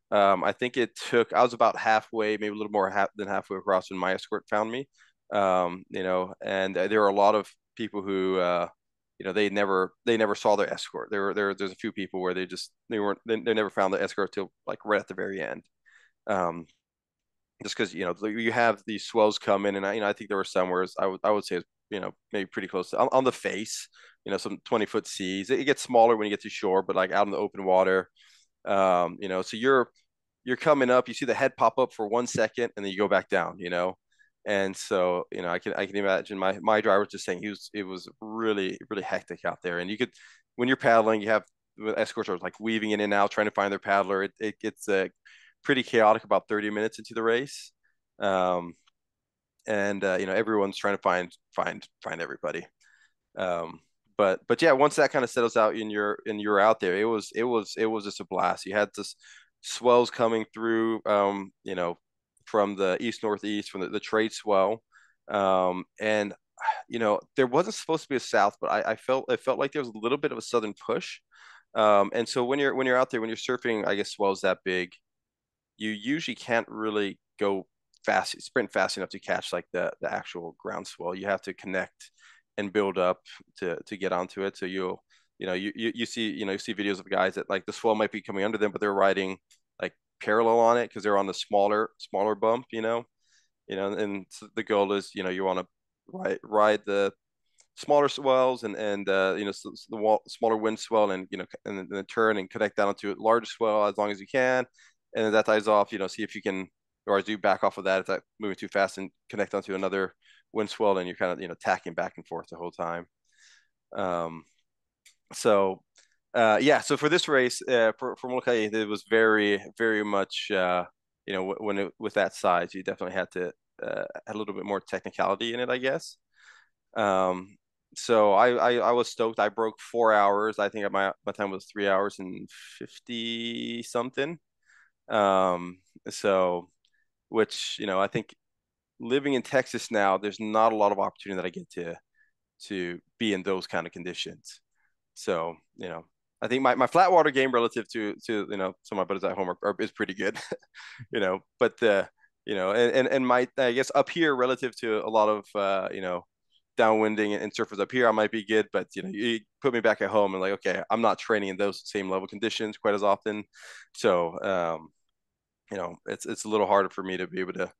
I think I was about halfway, maybe a little more than halfway across when my escort found me. And there were a lot of people who, they never saw their escort. There's a few people where they never found the escort till like right at the very end. Um, just because you have these swells come in, and I think there were somewhere I would say, maybe pretty close on the face, some 20-foot seas. It gets smaller when you get to shore, but like out in the open water, so you're coming up, you see the head pop up for 1 second, and then you go back down. And so I can imagine my driver just saying it was really really hectic out there. And when you're paddling, you have escorts are like weaving in and out trying to find their paddler. It gets pretty chaotic about 30 minutes into the race. Um, and everyone's trying to find everybody. Um, but yeah, once that kind of settles out and you're out there, it was just a blast. You had this swells coming through, from the east northeast, from the trade swell, and there wasn't supposed to be a south, but I felt it felt like there was a little bit of a southern push. And so when you're out there, when you're surfing, I guess, swells that big, you usually can't really go sprint fast enough to catch like the actual ground swell. You have to connect and build up to get onto it. So you see videos of guys that like the swell might be coming under them, but they're riding like parallel on it because they're on the smaller bump. And so the goal is, you want to ride the smaller swells, and the smaller wind swell, and then turn and connect down to a large swell as long as you can, and then that dies off. See if you can, or do back off of that if that's moving too fast, and connect onto another wind swell, and you're kind of tacking back and forth the whole time. Um, so yeah, so for this race, for Molokai, it was very very much, with that size, you definitely had to a little bit more technicality in it, I guess. Um, so I was stoked. I broke 4 hours. I think my time was 3 hours and 50 something. Um, so which, I think living in Texas now, there's not a lot of opportunity that I get to be in those kind of conditions. So, I think my flat water game relative to some of my buddies at home is pretty good, but and my, I guess, up here relative to a lot of downwinding and surfers up here, I might be good, but you put me back at home and like, okay, I'm not training in those same level conditions quite as often. So it's a little harder for me to be able to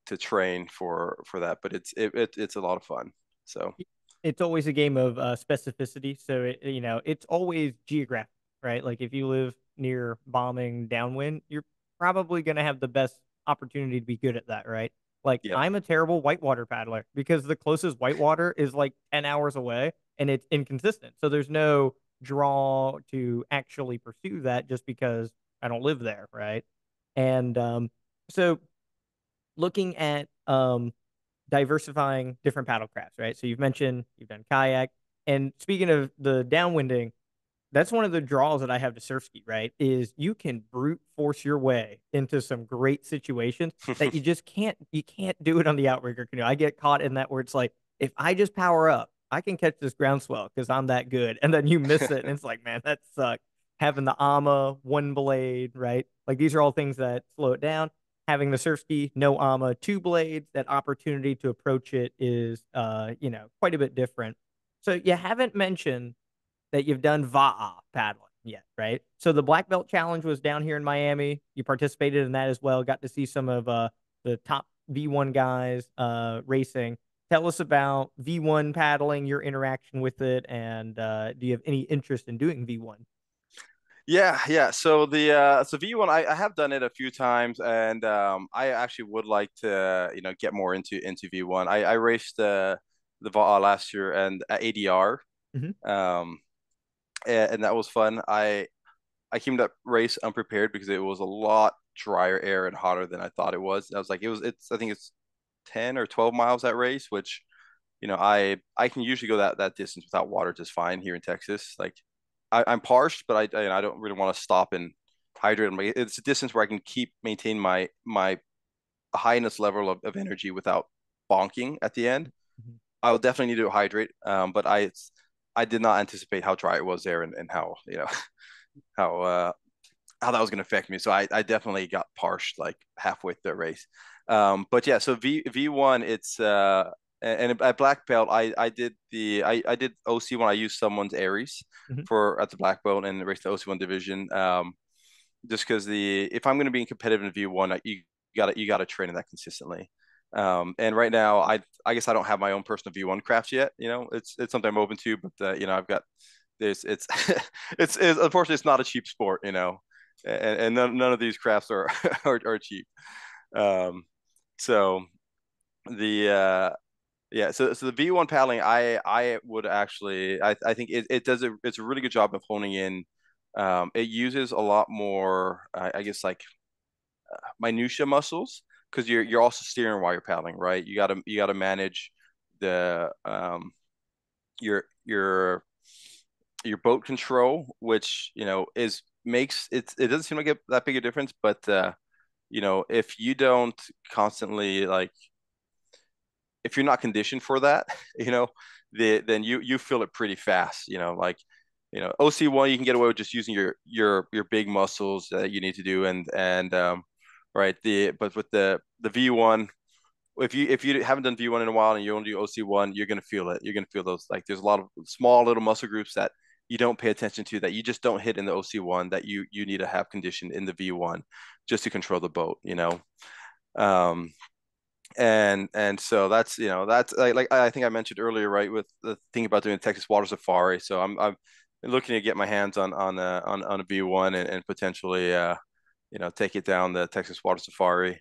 to train for that, but it's a lot of fun. So It's always a game of specificity. So it's always geographic, right? Like if you live near bombing downwind, you're probably going to have the best opportunity to be good at that, right? Like yeah. I'm a terrible whitewater paddler because the closest whitewater is like 10 hours away and it's inconsistent. So there's no draw to actually pursue that just because I don't live there, right? And so looking at diversifying different paddle crafts, right? So you've mentioned you've done kayak, and speaking of the downwinding, that's one of the draws that I have to surf ski, right? Is you can brute force your way into some great situations that you can't do it on the outrigger canoe. I get caught in that where it's like, if I just power up, I can catch this groundswell because I'm that good. And then you miss it, and it's like, man, that sucks. Having the AMA, one blade, right? Like these are all things that slow it down. Having the surf ski, no AMA, two blades, that opportunity to approach it is quite a bit different. So you haven't mentioned that you've done VAA paddling yet, right? So the Black Belt Challenge was down here in Miami. You participated in that as well. Got to see some of the top V1 guys racing. Tell us about V1 paddling, your interaction with it, and do you have any interest in doing V1? Yeah. So so V1, I have done it a few times, and I actually would like to get more into V1. I raced the VAA last year and at ADR, Mm-hmm. um, and that was fun. I came to that race unprepared because it was a lot drier air and hotter than I thought it was. I was like, it's I think it's 10 or 12 miles that race, which I can usually go that distance without water just fine here in Texas. Like I'm parched, but I don't really want to stop and hydrate. It's a distance where I can maintain my highness level of energy without bonking at the end. Mm-hmm. I will definitely need to hydrate, but I did not anticipate how dry it was there, and how how uh how that was going to affect me. So I definitely got parched like halfway through the race. But yeah, so V1, it's and at black belt, I did OC when I used someone's Aries Mm-hmm. for at the black belt and raced the OC1 division. Just because if I'm going to be competitive in V1, you gotta train in that consistently. And right now, I guess I don't have my own personal V1 craft yet. It's something I'm open to, but I've got there's it's unfortunately it's not a cheap sport, and none of these crafts are are cheap. Um, so the yeah, so the V1 paddling, I would actually I think it's a really good job of honing in. It uses a lot more, I guess, like minutia muscles, because you're also steering while you're paddling, right? You gotta manage the your your your boat control, which is makes it doesn't seem like that big a difference, but if you don't constantly, like, if you're not conditioned for that, then you feel it pretty fast. Like, OC1, you can get away with just using your big muscles that you need to do, and right, but with the V1, if you haven't done V1 in a while and you only do OC1, you're gonna feel it. You're gonna feel those, like, there's a lot of small little muscle groups that you don't pay attention to, that you just don't hit in the OC1, that you need to have conditioned in the V1 just to control the boat. Um, and so that's like I think I mentioned earlier, right, with the thing about doing Texas water safari. So I'm looking to get my hands on a V1, and potentially take it down the Texas water safari.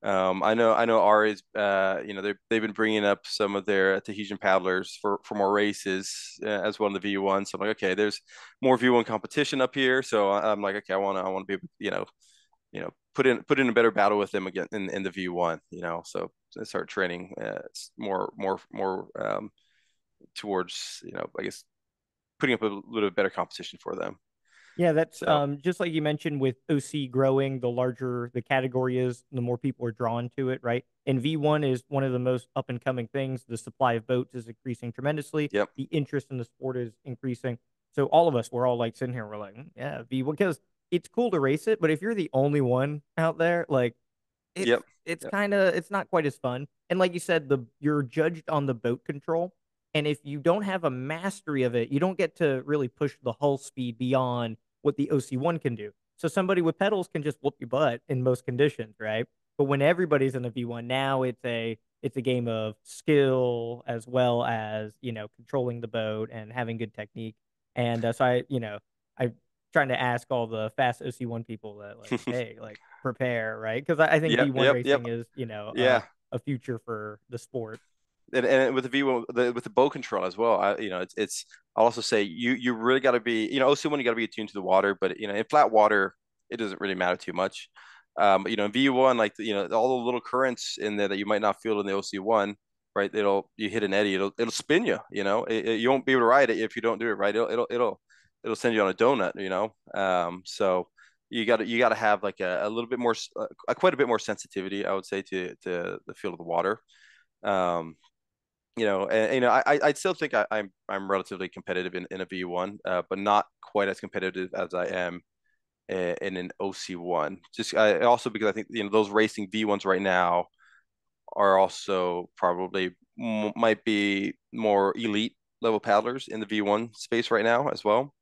I know Ari's, they've been bringing up some of their Tahitian paddlers for more races, as well in the V1. So I'm like, okay, there's more V1 competition up here. So I'm like, okay, I want to be able, put in a better battle with them again in the V1. So I start training more towards, I guess, putting up a little bit better competition for them. Yeah, that's So, just like you mentioned with OC growing, the larger the category is, the more people are drawn to it, right? And V1 is one of the most up and coming things. The supply of boats is increasing tremendously. yep, The interest in the sport is increasing. So all of us, we're all like sitting here, we're like, yeah, V1, because it's cool to race it, but if you're the only one out there, like yep, it's yep, kind of it's not quite as fun. And like you said, the you're judged on the boat control. And if you don't have a mastery of it, you don't get to really push the hull speed beyond what the OC1 can do. So somebody with pedals can just whoop your butt in most conditions, right? But when everybody's in a V1, now it's a game of skill as well as, controlling the boat and having good technique. And so I trying to ask all the fast OC1 people that, like, hey, like, prepare, right? Because I think yep, V1 yep, yep. racing is, Yeah, a future for the sport. and with the V1, with the bow control as well, it's I'll also say you really got to be, OC1, you got to be attuned to the water, but in flat water it doesn't really matter too much. In V1, like all the little currents in there that you might not feel in the OC1, right? You hit an eddy, it'll spin you. You won't be able to ride it if you don't do it right. It'll send you on a donut. So you got to have like a little bit more, quite a bit more sensitivity, I would say, to the feel of the water. Um, I still think I'm relatively competitive in a V1, but not quite as competitive as I am in an OC1. Just also because I think those racing V1s right now are also probably might be more elite level paddlers in the V1 space right now as well.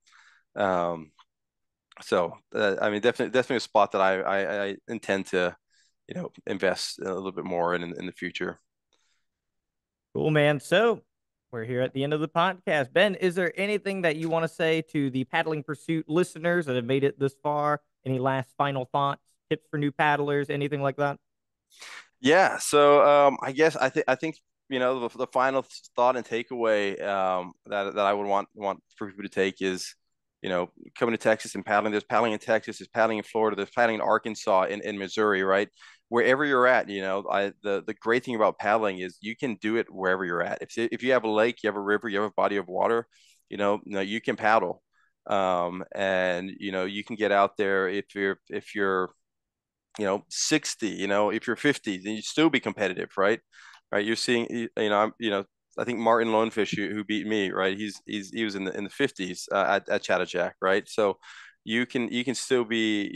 Um, I mean, definitely a spot that I intend to invest a little bit more in the future. Cool, man. So we're here at the end of the podcast. Ben, is there anything that you want to say to the Paddling Pursuit listeners that have made it this far? Any last final thoughts, tips for new paddlers, anything like that? Yeah, so I think the final thought and takeaway that I would want for people to take is coming to Texas and paddling. There's paddling in Texas, there's paddling in Florida, there's paddling in Arkansas, in Missouri, right? Wherever you're at, the great thing about paddling is you can do it wherever you're at. If you have a lake, you have a river, you have a body of water, you can paddle, and you can get out there if you're 60, if you're 50, then you still be competitive, right? Right. You're seeing, I think Martin Lonefish, who beat me, right? He was in the 50s at Chattajack, right? So you can still be,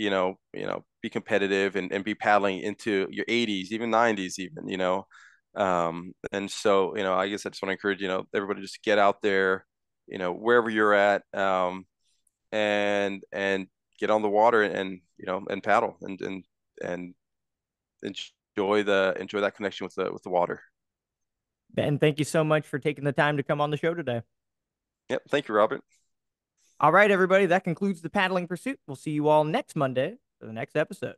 be competitive and be paddling into your 80s, even 90s, even, and so, I guess I just want to encourage, everybody just get out there, wherever you're at, and get on the water and paddle and enjoy that connection with the water. Ben, thank you so much for taking the time to come on the show today. Yep. Thank you, Robert. All right, everybody, that concludes the Paddling Pursuit. We'll see you all next Monday for the next episode.